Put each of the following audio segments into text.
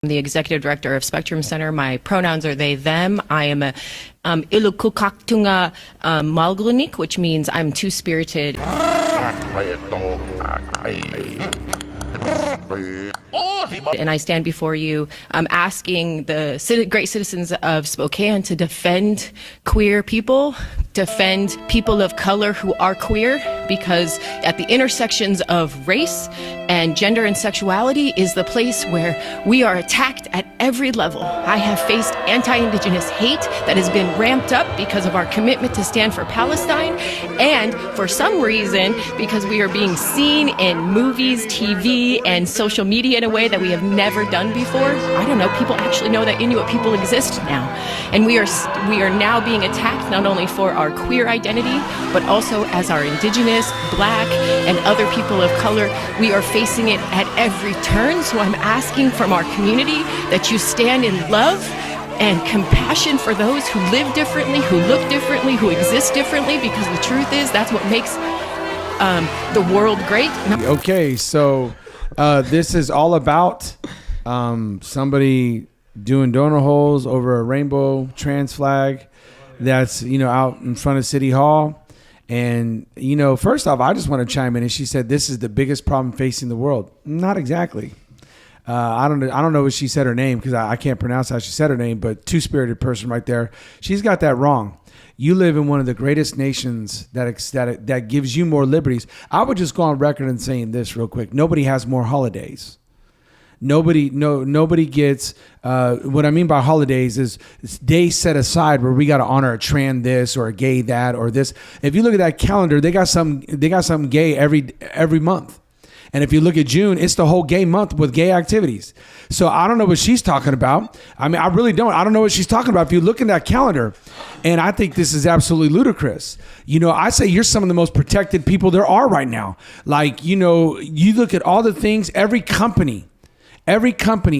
the executive director of Spectrum Center. My pronouns are they, them. I am a ilukukaktunga malglunik, which means I'm two-spirited. And I stand before you asking the great citizens of Spokane to defend queer people, defend people of color who are queer, because at the intersections of race and gender and sexuality is the place where we are attacked at every level. I have faced anti-Indigenous hate that has been ramped up because of our commitment to stand for Palestine, and for some reason, because we are being seen in movies, TV, and social media in a way that we have never done before. I don't know, people actually know that Inuit people exist now. And we are now being attacked not only for our queer identity, but also as our Indigenous, Black, and other people of color. We are facing it at every turn. So I'm asking from our community that you stand in love and compassion for those who live differently, who look differently, who exist differently, because the truth is that's what makes the world great. Okay, so this is all about somebody doing donor holes over a rainbow trans flag that's, out in front of City Hall. And, first off, I just want to chime in. And she said, this is the biggest problem facing the world. Not exactly. I don't know if she said her name, because I can't pronounce how she said her name, but two-spirited person right there. She's got that wrong. You live in one of the greatest nations that gives you more liberties. I would just go on record and saying this real quick. Nobody has more holidays. Nobody gets, what I mean by holidays is days set aside where we got to honor a trans this or a gay that or this. If you look at that calendar, they got something gay every month. And if you look at June, it's the whole gay month with gay activities. So I don't know what she's talking about. I mean, I really don't. I don't know what she's talking about. If you look at that calendar, and I think this is absolutely ludicrous. I say you're some of the most protected people there are right now. Like, you look at all the things, every company,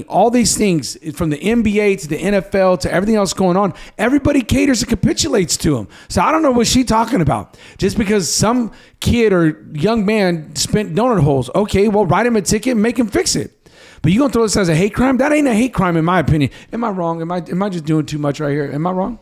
all these things from the NBA to the NFL to everything else going on, everybody caters and capitulates to them. So I don't know what she's talking about. Just because some kid or young man spent donut holes, okay, well, write him a ticket and make him fix it. But you gonna throw this as a hate crime? That ain't a hate crime in my opinion. Am I wrong? Am I just doing too much right here? Am I wrong?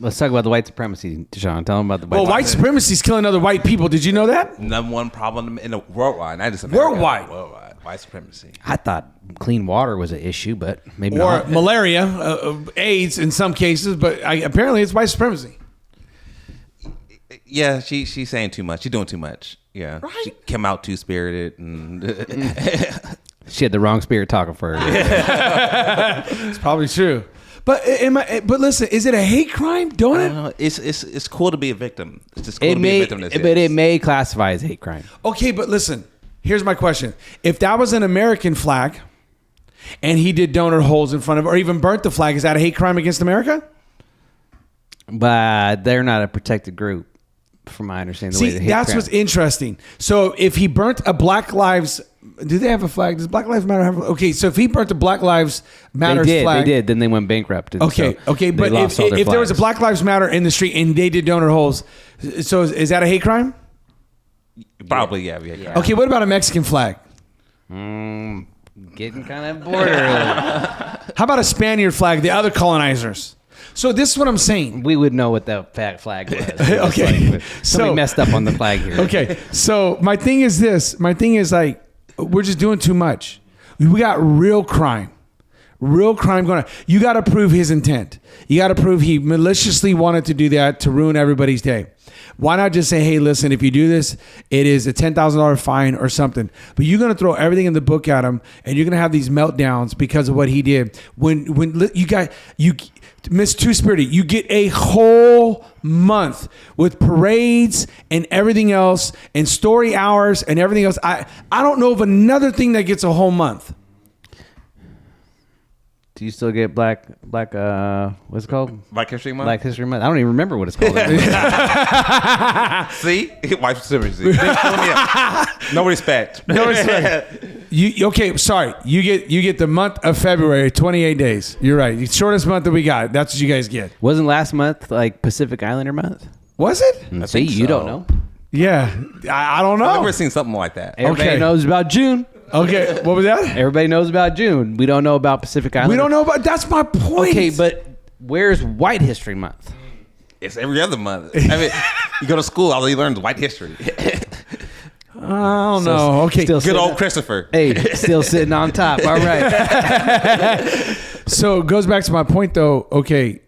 Let's talk about the white supremacy, Deshaun. Tell them about the white supremacy is killing other white people. Did you know that? Number one problem in the worldwide, not just America. Worldwide. White supremacy. I thought clean water was an issue, but maybe or not. Malaria, AIDS in some cases, but apparently it's white supremacy. Yeah, she's saying too much. She's doing too much. Yeah, right. She came out too spirited, and she had the wrong spirit talking for her. It's probably true. But but listen, is it a hate crime? Don't it? It's cool to be a victim. It's just cool to be a victim. But it may classify as hate crime. Okay, but listen. Here's my question. If that was an American flag and he did donor holes in front of, or even burnt the flag, is that a hate crime against America? But they're not a protected group, from my understanding. See, that's what's interesting. So if he burnt a Black Lives, do they have a flag? Does Black Lives Matter have? Okay, so if he burnt the Black Lives Matter flag, they did. Then they went bankrupt. Okay, but if there was a Black Lives Matter in the street and they did donor holes, so is that a hate crime? Probably, yeah. Okay, what about a Mexican flag? Getting kind of borderline. How about a Spaniard flag, the other colonizers? So this is what I'm saying. We would know what that flag was. Okay. Like, somebody messed up on the flag here. Okay, so my thing is this. My thing is like, we're just doing too much. We got real crime. Real crime going on. You got to prove his intent. You got to prove he maliciously wanted to do that to ruin everybody's day. Why not just say, hey, listen, if you do this, it is a $10,000 fine or something. But you're going to throw everything in the book at him, and you're going to have these meltdowns because of what he did. When you Miss Two-Spirited, you get a whole month with parades and everything else and story hours and everything else. I don't know of another thing that gets a whole month. Do you still get black what's it called? Black History Month? Black History Month. I don't even remember what it's called. See? White supremacy. No respect. No respect. Okay, sorry. You get the month of February, 28 days. You're right. The shortest month that we got. That's what you guys get. Wasn't last month like Pacific Islander month? Was it? See, you don't know. Yeah. I don't know. I've never seen something like that. Everybody knows about June. Okay, what was that? Everybody knows about June. We don't know about Pacific Islander. We don't know about. That's my point. Okay, but where's White History Month? It's every other month. I mean, you go to school, all you learn is white history. I don't know. Okay, Good old Christopher. Hey, still sitting on top. All right. So it goes back to my point, though. Okay,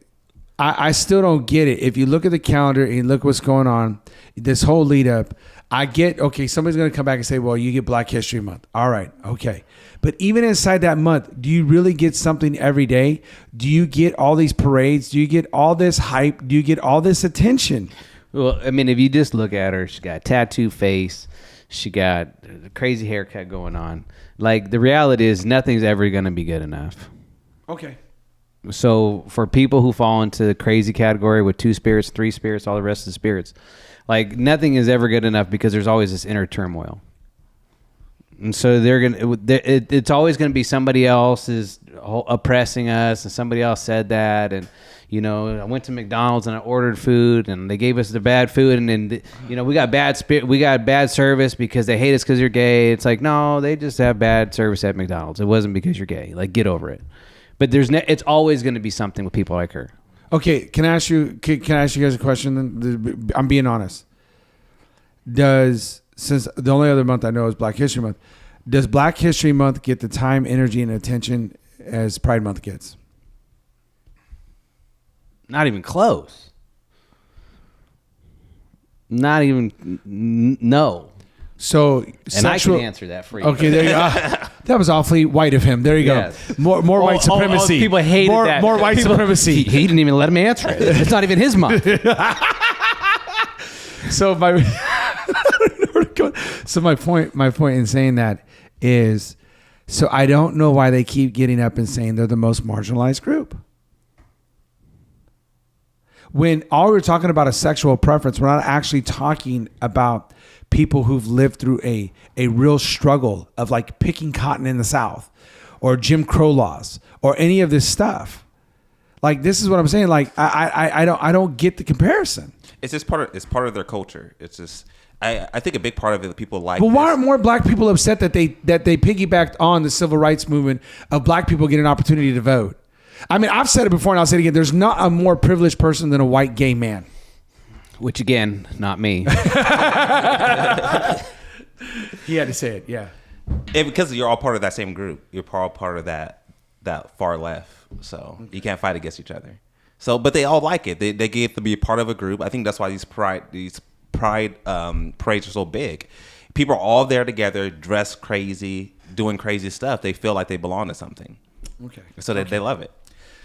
I still don't get it. If you look at the calendar and look what's going on, this whole lead up, I get, okay, somebody's going to come back and say, well, you get Black History Month. All right, okay. But even inside that month, do you really get something every day? Do you get all these parades? Do you get all this hype? Do you get all this attention? Well, I mean, if you just look at her, she got a tattoo face. She got a crazy haircut going on. Like, the reality is nothing's ever going to be good enough. Okay. So for people who fall into the crazy category with 2 spirits, 3 spirits, all the rest of the spirits, like, nothing is ever good enough because there's always this inner turmoil. And so it's always going to be somebody else is oppressing us, and somebody else said that. And, you know, I went to McDonald's and I ordered food and they gave us the bad food. And then, you know, we got bad service because they hate us because you're gay. It's like, no, they just have bad service at McDonald's. It wasn't because you're gay. Like, get over it. But it's always going to be something with people like her. Okay, can I ask you guys a question? Then I'm being honest. Since the only other month I know is Black History Month, does Black History Month get the time, energy, and attention as Pride Month gets? Not even close. Not even no. So I can answer that for you. Okay, there you go. That was awfully white of him. There you go. Yes. More white supremacy. People hated that. More white supremacy. He didn't even let him answer it. It's not even his month. So my point in saying that is, so I don't know why they keep getting up and saying they're the most marginalized group. When all we're talking about is sexual preference, we're not actually talking about people who've lived through a real struggle of, like, picking cotton in the South or Jim Crow laws or any of this stuff. Like, this is what I'm saying. Like, I don't get the comparison. It's just part of their culture. It's just I think a big part of it that people like. But why aren't more black people upset that they piggybacked on the civil rights movement of black people getting an opportunity to vote? I mean, I've said it before and I'll say it again. There's not a more privileged person than a white gay man. Which, again, not me. He had to say it, yeah. And because you're all part of that same group. You're all part of that far left. So you can't fight against each other. So, but they all like it. They get to be a part of a group. I think that's why these pride parades are so big. People are all there together, dressed crazy, doing crazy stuff. They feel like they belong to something. Okay. So they love it.